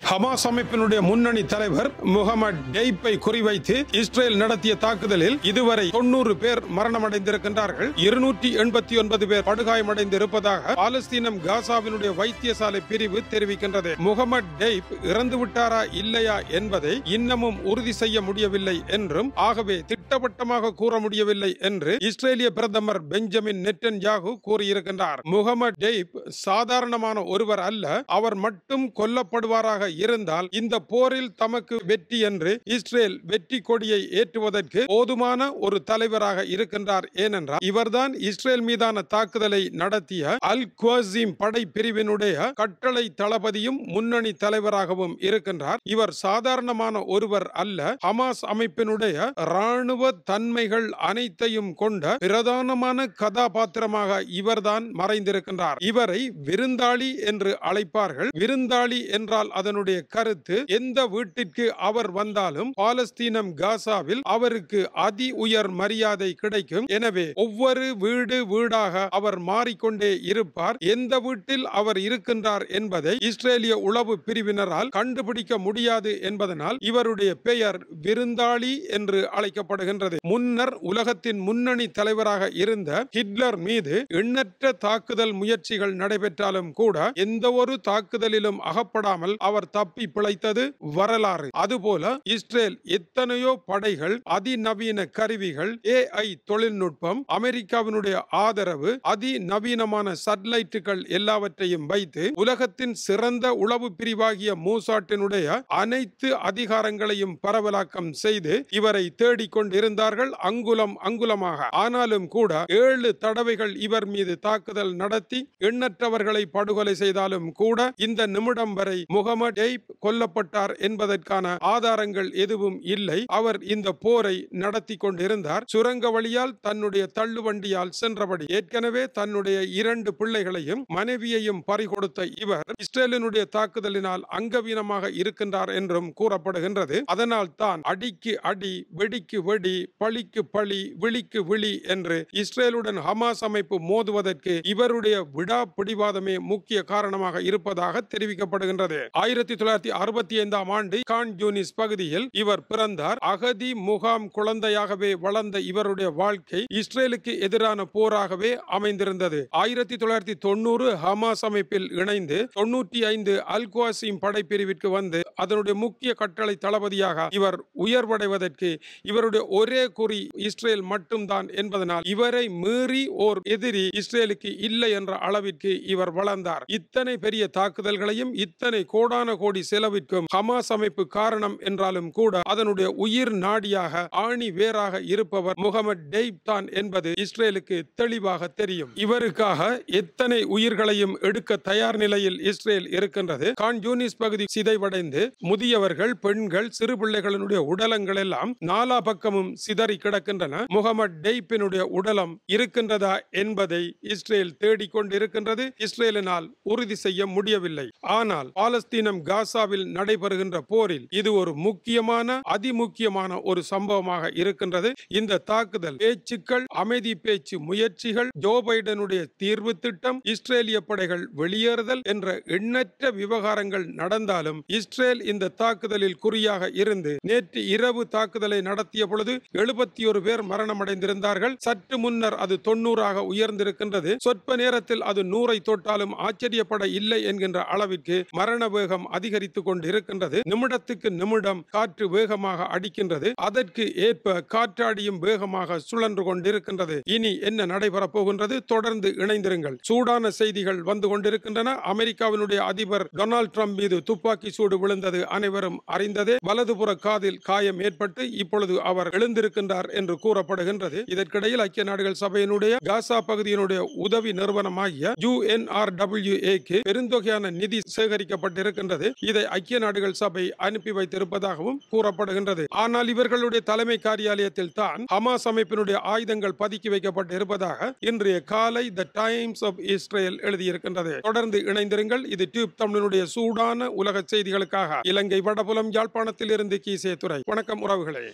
Hamas அமைப்பினுடைய முன்னணி தலைவர் முகமது டெய்ப்பை குறிவைத்து இஸ்ரேல் நடத்திய தாக்குதலில் இதுவரை 90 பேர் மரணமடைந்திருக்கின்றார்கள். 289 பேர் படுகாயமடைந்திருப்பதாக பாலஸ்தீனம் காசாவினுடைய வைத்தியசாலை பிரிவு தெரிவிக்கின்றது. முகமது டெய்ப் இறந்து விட்டாரா இல்லையா என்பதை இன்னமும் உறுதி செய்ய முடியவில்லை என்றும், ஆகவே திட்டவட்டமாக கூற முடியவில்லை என்று இஸ்ரேலிய பிரதமர் பெஞ்சமின் நெட்டன்யாகு கூறியிருக்கின்றார். முகமது டெய்ப் சாதாரணமான ஒருவர் அல்ல. அவர் மட்டும் கொல்லப்படுவாராக இருந்தால் இந்த போரில் தமக்கு வெற்றி என்று இஸ்ரேல் வெற்றி கொடியை ஏற்றுவதற்கு போதுமான ஒரு தலைவராக இருக்கின்றார். ஏனென்றால் இவர்தான் இஸ்ரேல் மீதான தாக்குதலை நடத்திய அல் குவாசிம் படை பிரிவினுடைய கட்டளை தளபதியும் முன்னணி தலைவராகவும் இருக்கின்றார். இவர் சாதாரணமான ஒருவர் அல்ல. ஹமாஸ் அமைப்பினுடைய ராணுவ தன்மைகள் அனைத்தையும் கொண்ட பிரதானமான கதாபாத்திரமாக இவர்தான் மறைந்திருக்கின்றார். இவரை விருந்தாளி என்று அழைப்பார்கள். விருந்தாளி என்றால் அதனுடைய கருத்து, எந்த வீட்டிற்கு அவர் வந்தாலும் பாலஸ்தீனம் காசாவில் அவருக்கு அதி உயர் மரியாதை கிடைக்கும். எனவே ஒவ்வொரு வீடாக அவர் மாறிக்கொண்டே இருப்பார். எந்த வீட்டில் அவர் இருக்கின்றார் என்பதை இஸ்ரேலிய உளவு பிரிவினரால் கண்டுபிடிக்க முடியாது என்பதனால் இவருடைய பெயர் விருந்தாளி என்று அழைக்கப்படுகின்றது. முன்னர் உலகத்தின் முன்னணி தலைவராக இருந்த ஹிட்லர் மீது எண்ணற்ற தாக்குதல் முயற்சிகள் நடைபெற்றாலும் கூட எந்த ஒரு தாக்குதலிலும் அகப்படாமல் அவர் தப்பி பிழைத்தது வரலாறு. அதுபோல இஸ்ரேல் எத்தனையோ படைகள், அதிநவீன கருவிகள், AI தொழில்நுட்பம், அமெரிக்காவினுடைய ஆதரவு, அதிநவீனமான சேட்டலைட்டுகள் எல்லாவற்றையும் வைத்து உலகத்தின் சிறந்த உளவு பிரிவாகிய மூசாட்டினுடைய அனைத்து அதிகாரங்களையும் பரவலாக்கம் செய்து இவரை தேடிக்கொண்டிருந்தார்கள் அங்குலம் அங்குலமாக. ஆனாலும் கூட 7 தடவைகள் இவர் மீது தாக்குதல் நடத்தி எண்ணற்றவர்களை படுகொலை செய்தாலும் கூட இந்த நிமிடம் வரை முகமது டெய்ப் கொல்லப்பட்டார் என்பதற்கான ஆதாரங்கள் எதுவும் இல்லை. அவர் இந்த போரை நடத்தி கொண்டிருந்தார். சுரங்க வழியால் தன்னுடைய தள்ளுவண்டியால் சென்றபடி ஏற்கனவே தன்னுடைய 2 பிள்ளைகளையும் மனைவியையும் பறிகொடுத்த இவர் இஸ்ரேலினுடைய தாக்குதலினால் அங்கவீனமாக இருக்கின்றார் என்றும் கூறப்படுகின்றது. அதனால் தான் அடிக்கு அடி, வெடிக்கு வெடி, பழிக்கு பழி, விழிக்கு விழி என்று இஸ்ரேலுடன் ஹமாஸ் அமைப்பு மோதுவதற்கு இவருடைய விடாப்பிடிவாதமே முக்கிய காரணமாக இருப்பதாக தெரிவிக்கப்படுகின்றது. 1965ஆம் ஆண்டு கான் யூனிஸ் பகுதியில் இவர் பிறந்தார். அகதி முகாம் குழந்தையாகவே வளர்ந்த இவருடைய வாழ்க்கை இஸ்ரேலுக்கு எதிரான போராகவே அமைந்திருந்தது. 1990 ஹமாஸ் அமைப்பில் இணைந்து 95 அல் குவாசிம் படைப்பிரிவிற்கு வந்து அதனுடைய முக்கிய கட்டளை தளபதியாக இவர் உயர்வடைவதற்கு இவருடைய ஒரே குறி இஸ்ரேல் மட்டும்தான் என்பதனால் இவரை மீறி ஓர் எதிரி இஸ்ரேலுக்கு இல்லை என்ற அளவிற்கு இவர் வளர்ந்தார். இத்தனை பெரிய தாக்குதல்களையும் இத்தனை கோடான கோடி செலவிற்கும் ஹமாஸ் அமைப்பு காரணம் என்றாலும் கூட அதனுடைய உயிர் நாடியாக, ஆணி வேராக இருப்பவர் முகமது டெய்ப் தான் என்பது இஸ்ரேலுக்கு தெளிவாக தெரியும். இவருக்காக எத்தனை உயிர்களையும் எடுக்க தயார் நிலையில் இஸ்ரேல் இருக்கின்றது. கான் யூனிஸ் பகுதி சிதைவடைந்து முதியவர்கள், பெண்கள், சிறு பிள்ளைகளுடைய உடலங்கள் எல்லாம் நாலா பக்கமும் சிதறி கிடக்கின்றன. முகமது டெய்ப்பினுடைய உடலம் இருக்கின்றதா என்பதை இஸ்ரேல் தேடிக்கொண்டிருக்கின்றது. இஸ்ரேலினால் உறுதி செய்ய முடியவில்லை. ஆனால் பாலஸ்தீனம் காசாவில் நடைபெறுகின்ற போரில் இது ஒரு முக்கியமான, அதிமுக்கியமான ஒரு சம்பவமாக இருக்கின்றது. இந்த தாக்குதல் பேச்சுக்கள், அமைதி பேச்சு முயற்சிகள், ஜோ பைடனுடைய தீர்வு திட்டம், இஸ்ரேலிய படைகள் வெளியேறுதல் என்ற எண்ணற்ற விவகாரங்கள் நடந்தாலும் இஸ்ரேல் இந்த தாக்குதலில் குறியாக இருந்து நேற்று இரவு தாக்குதலை நடத்திய பொழுது 71 பேர் மரணமடைந்திருந்தார்கள். சற்று முன்னர் அது 90ஆக உயர்ந்திருக்கின்றது. சொற்ப நேரத்தில் அது 100ஐ தொட்டாலும் ஆச்சரியப்பட இல்லை என்கின்ற அளவிற்கு மரண வேகம் அதிகரித்துக் கொண்டிருக்கின்றது. நிமிடத்துக்கு நிமிடம் காற்று வேகமாக அடிக்கின்றது. அதற்கு ஏற்ப காற்றாடியும் வேகமாக சுழன்று கொண்டிருக்கின்றது. இனி என்ன நடைபெறப் போகின்றது? தொடர்ந்து இணைந்திருங்கள். சூடான செய்திகள் வந்து கொண்டிருக்கின்றன. அமெரிக்காவினுடைய அதிபர் டொனால்ட் ட்ரம்ப் மீது துப்பாக்கி சூடு விழுந்தது அனைவரும் அறிந்ததே. வலதுபுற காதில் காயம் ஏற்பட்டு இப்பொழுது அவர் எழுந்திருக்கின்றார் என்று கூறப்படுகின்றது. இதற்கிடையில் ஐக்கிய நாடுகள் சபையினுடைய காசா பகுதியினுடைய உதவி நிறுவனமாகிய UNRWA-க்கு பெருந்தொகையான நிதி சேகரிக்கப்பட்டிருக்கின்றது. இதை ஐக்கிய நாடுகள் சபை அனுப்பி வைத்திருப்பதாகவும் கூறப்படுகின்றது. ஆனால் இவர்களுடைய தலைமை காரியாலயத்தில் தான் ஹமாஸ் அமைப்பினுடைய ஆயுதங்கள் பதுக்கி வைக்கப்பட்டு இருப்பதாக இன்றைய காலை தி டைம்ஸ் ஆஃப் இஸ்ரேல் எழுதியிருக்கின்றது. தொடர்ந்து இணைந்திருங்கள். இது டியூப் தமிழனுடைய சூடான உலக செய்திகளுக்காக இலங்கை வடபுலம் யாழ்ப்பாணத்தில் இருந்து கீசே துறை. வணக்கம் உறவுகளே.